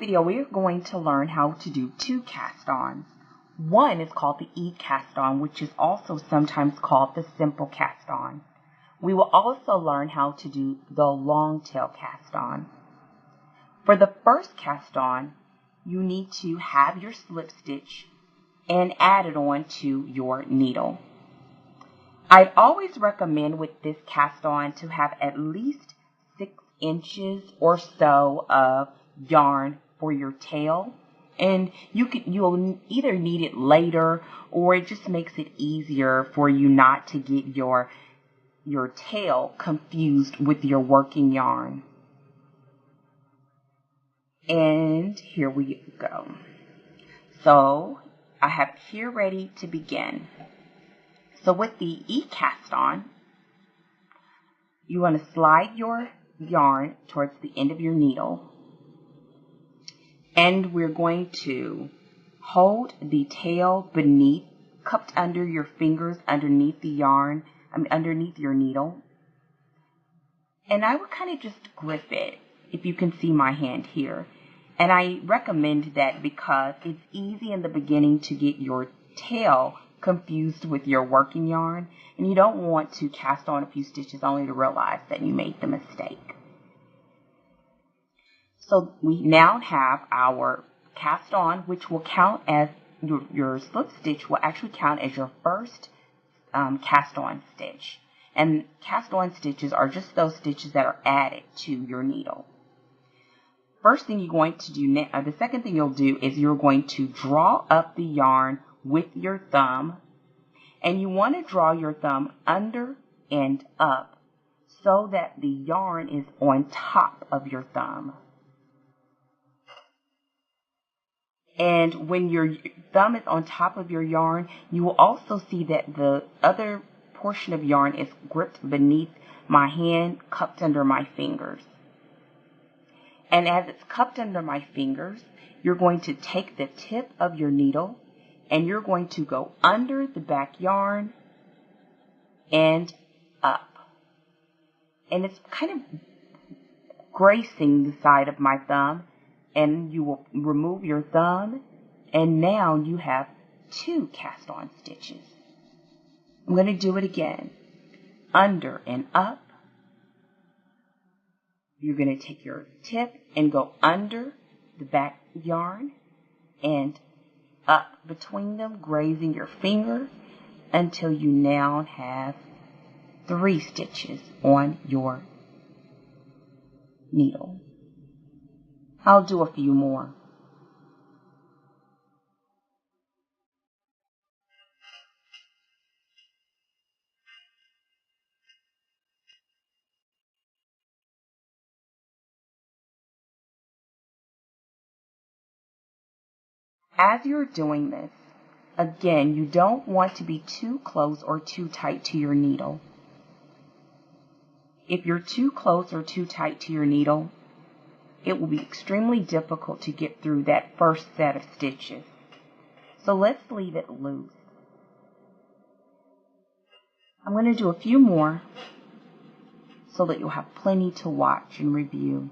video, we are going to learn how to do two cast-ons. One is called the E cast-on, which is also sometimes called the simple cast-on. We will also learn how to do the long tail cast-on. For the first cast-on, you need to have your slip stitch and add it on to your needle. I'd always recommend with this cast-on to have at least 6 inches or so of yarn for your tail, and you'll either need it later, or it just makes it easier for you not to get your tail confused with your working yarn. And here we go. So I have here ready to begin. So with the E cast-on, you want to slide your yarn towards the end of your needle, and we're going to hold the tail beneath, cupped under your fingers underneath the yarn, underneath your needle. And I would kind of just grip it, if you can see my hand here. And I recommend that because it's easy in the beginning to get your tail confused with your working yarn, and you don't want to cast on a few stitches only to realize that you made the mistake. So we now have our cast on, which will count as your slip stitch will actually count as your first cast on stitch. And cast on stitches are just those stitches that are added to your needle. First thing you're going to do, the second thing you'll do is you're going to draw up the yarn with your thumb, and you want to draw your thumb under and up so that the yarn is on top of your thumb. And when your thumb is on top of your yarn, you will also see that the other portion of yarn is gripped beneath my hand, cupped under my fingers. And as it's cupped under my fingers, you're going to take the tip of your needle and you're going to go under the back yarn and up. And it's kind of gracing the side of my thumb, and you will remove your thumb, and now you have 2 cast-on stitches. I'm going to do it again. Under and up. You're going to take your tip and go under the back yarn and up between them, grazing your finger until you now have 3 stitches on your needle. I'll do a few more. As you're doing this, again, you don't want to be too close or too tight to your needle. If you're too close or too tight to your needle, it will be extremely difficult to get through that first set of stitches. So let's leave it loose. I'm going to do a few more so that you'll have plenty to watch and review.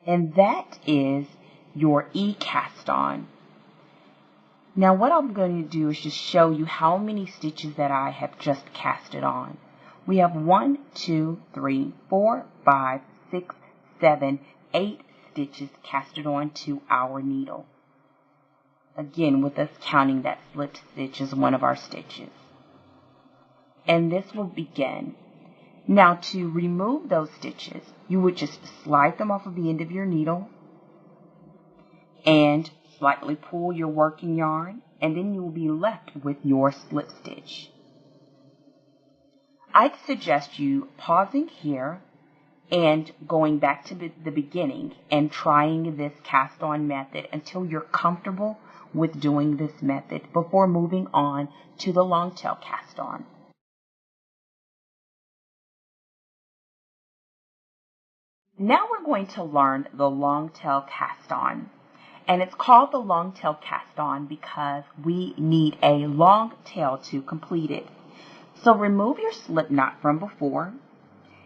And that is your E cast-on. Now what I'm going to do is just show you how many stitches that I have just casted on. We have 1, 2, 3, 4, 5, 6, 7, 8 stitches casted on to our needle. Again, with us counting that slip stitch as one of our stitches. And this will begin. Now to remove those stitches, you would just slide them off of the end of your needle and slightly pull your working yarn, and then you will be left with your slip stitch. I'd suggest you pausing here and going back to the beginning and trying this cast on method until you're comfortable with doing this method before moving on to the long tail cast on. Now we're going to learn the long tail cast on. And it's called the long tail cast on because we need a long tail to complete it. So remove your slip knot from before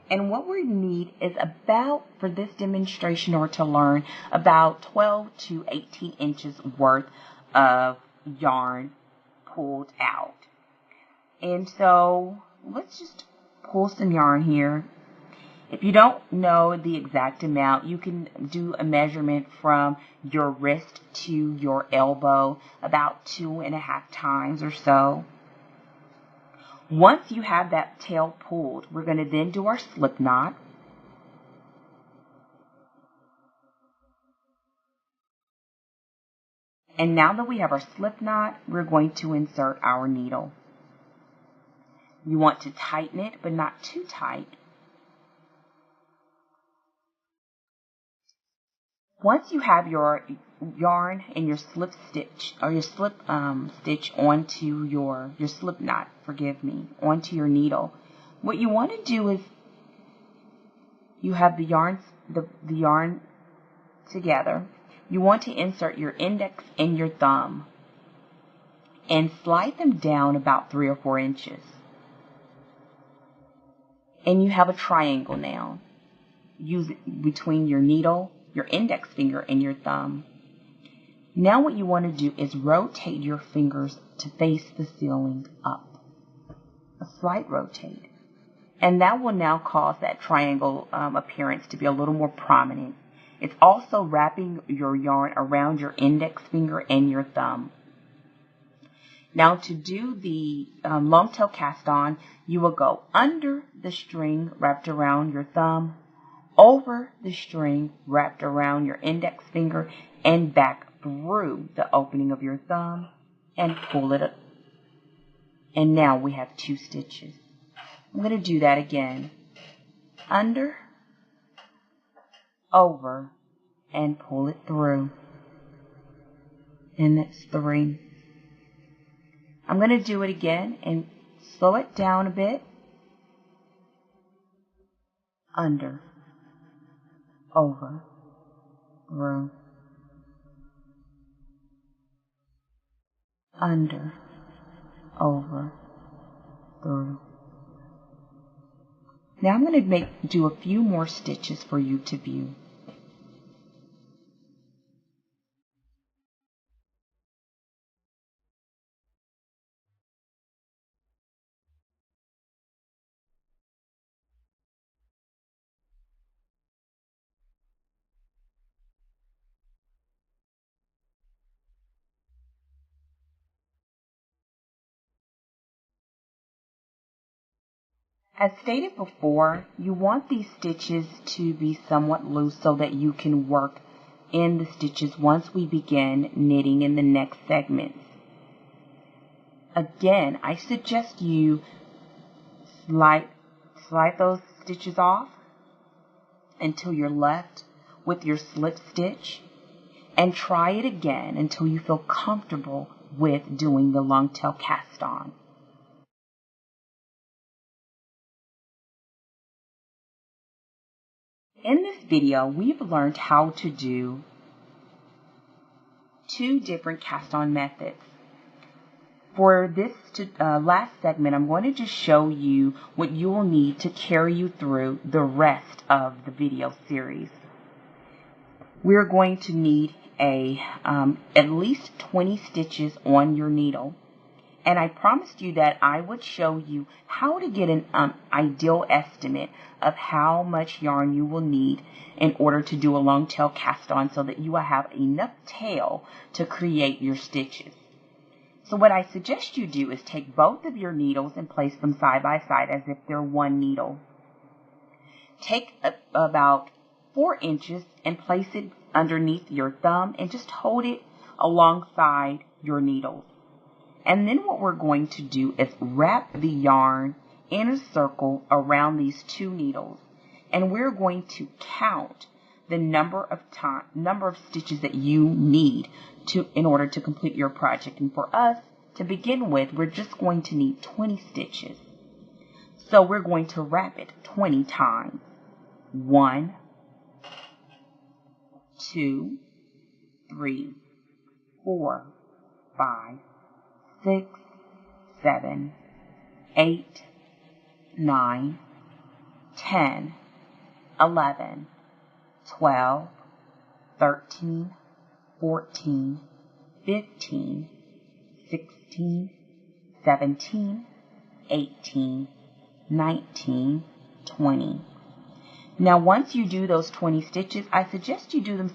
And what we need is about, for this demonstration or to learn, about 12 to 18 inches worth of yarn pulled out. And so let's just pull some yarn here. If you don't know the exact amount, you can do a measurement from your wrist to your elbow, about 2.5 times or so. Once you have that tail pulled, we're going to then do our slip knot. And now that we have our slip knot, we're going to insert our needle. You want to tighten it, but not too tight. Once you have your yarn and your slip stitch, or your slip stitch onto your slip knot, onto your needle, what you want to do is you have the yarn together. You want to insert your index and your thumb and slide them down about 3 or 4 inches. And you have a triangle now. Use it between your needle, your index finger, and your thumb. Now what you want to do is rotate your fingers to face the ceiling up. A slight rotate. And that will now cause that triangle appearance to be a little more prominent. It's also wrapping your yarn around your index finger and your thumb. Now to do the long tail cast on, you will go under the string wrapped around your thumb, over the string wrapped around your index finger, and back through the opening of your thumb and pull it up. And now we have 2 stitches. I'm going to do that again. Under, over, and pull it through. And that's 3. I'm going to do it again and slow it down a bit. Under, over, through, under, over, through. Now I'm going to do a few more stitches for you to view. As stated before, you want these stitches to be somewhat loose so that you can work in the stitches once we begin knitting in the next segments. Again, I suggest you slide those stitches off until you're left with your slip stitch, and try it again until you feel comfortable with doing the long tail cast on. In this video, we've learned how to do 2 different cast on methods. For this last segment, I'm going to just show you what you will need to carry you through the rest of the video series. We're going to need at least 20 stitches on your needle. And I promised you that I would show you how to get an ideal estimate of how much yarn you will need in order to do a long tail cast on so that you will have enough tail to create your stitches. So what I suggest you do is take both of your needles and place them side by side as if they're one needle. Take about 4 inches and place it underneath your thumb and just hold it alongside your needles. And then what we're going to do is wrap the yarn in a circle around these 2 needles. And we're going to count the number of stitches that you need in order to complete your project. And for us, to begin with, we're just going to need 20 stitches. So we're going to wrap it 20 times. 1, 2, 3, 4, 5, 6, 7, 8, 9, 10, 11, 12, 13, 14, 15, 16, 17, 18, 19, 20. Now once you do those 20 stitches, I suggest you do them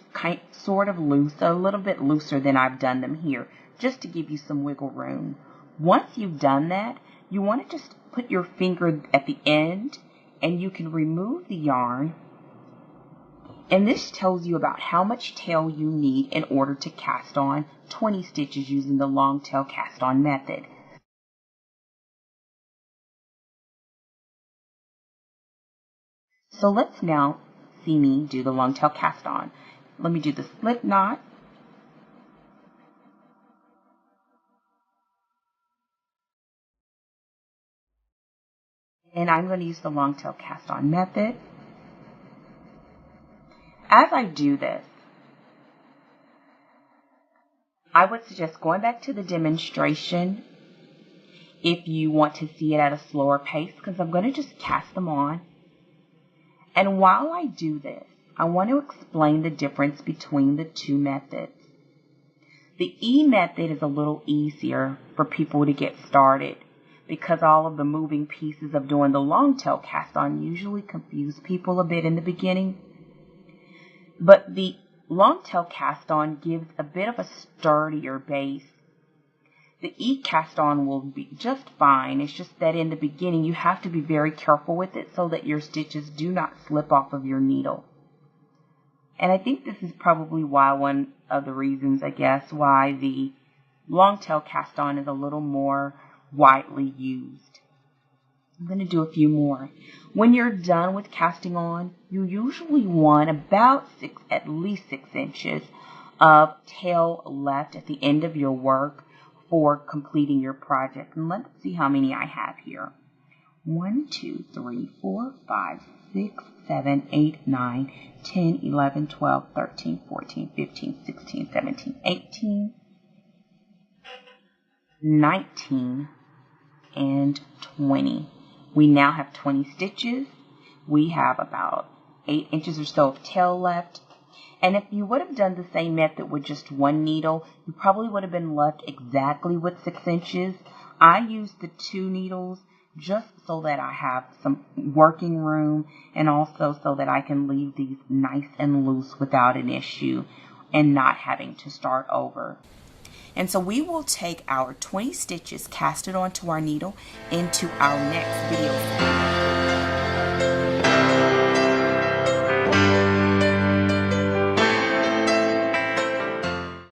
sort of loose, a little bit looser than I've done them here, just to give you some wiggle room. Once you've done that, you want to just put your finger at the end and you can remove the yarn. And this tells you about how much tail you need in order to cast on 20 stitches using the long tail cast on method. So let's now see me do the long tail cast on. Let me do the slip knot. And I'm going to use the long tail cast on method. As I do this, I would suggest going back to the demonstration if you want to see it at a slower pace, because I'm going to just cast them on. And while I do this, I want to explain the difference between the two methods. The E method is a little easier for people to get started because all of the moving pieces of doing the long tail cast on usually confuse people a bit in the beginning. But the long tail cast on gives a bit of a sturdier base. The E cast on will be just fine. It's just that in the beginning you have to be very careful with it so that your stitches do not slip off of your needle. And I think this is probably one of the reasons, I guess, why the long tail cast on is a little more widely used. I'm going to do a few more. When you're done with casting on, you usually want about at least 6 inches of tail left at the end of your work for completing your project. And let's see how many I have here. 1, 2, 3, 4, 5, 6, 7, 8, 9, 10, 11, 12, 13, 14, 15, 16, 17, 18, 19, and 20. We now have 20 stitches. We have about 8 inches or so of tail left. And if you would have done the same method with just one needle, you probably would have been left exactly with 6 inches. I used the 2 needles just so that I have some working room and also so that I can leave these nice and loose without an issue and not having to start over. And so we will take our 20 stitches casted onto our needle into our next video.